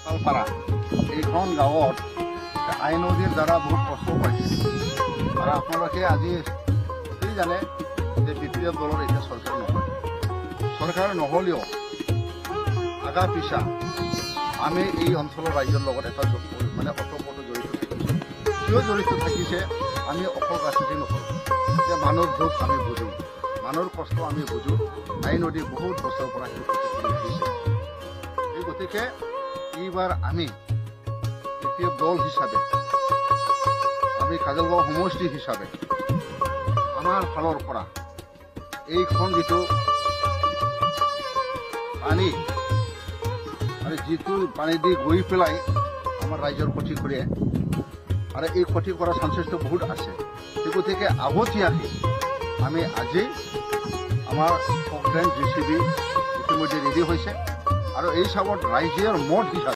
শালপাৰা এইখন গাঁৱত আই নদীৰ দ্বাৰা বহুত কষ্ট পাইছে আৰু আপোনালোকে আজি গোটেই জানে যে BPF দলৰ এতিয়া চৰকাৰ নহ'লেও আগা পিছা আমি এই অঞ্চলৰ ৰাইজৰ লগত এটা মানে অতঃপত জড়িত থাকিছোঁ। কিয় জড়িত থাকিছে আমি অকল ৰাজনীতি নকৰোঁ যে মানুহৰ দুখ আমি বুজোঁ, মানুহৰ কষ্ট আমি বুজোঁ। আই নদী বহুত বছৰৰ পৰা সেই ক্ষতি কৰি আহিছে। এই গতিকে এইবাৰ আমি BPF দল হিচাপে আমি কাজলগাঁও সমষ্টি হিচাপে আমাৰ ফালৰ পৰা এইখন যিটো পানী আৰু যিটো পানী দি গৈ পেলাই আমাৰ ৰাইজৰ ক্ষতি কৰে আৰু এই ক্ষতি কৰাৰ চান্সেছটো বহুত আছে। সেই গতিকে আগতীয়াকৈ আমি আজি আমাৰ ফকলেণ্ড JCB ইতিমধ্যে ৰেডি হৈছে আৰু এই হিচাপত ৰাইজৰ মত হিচাপে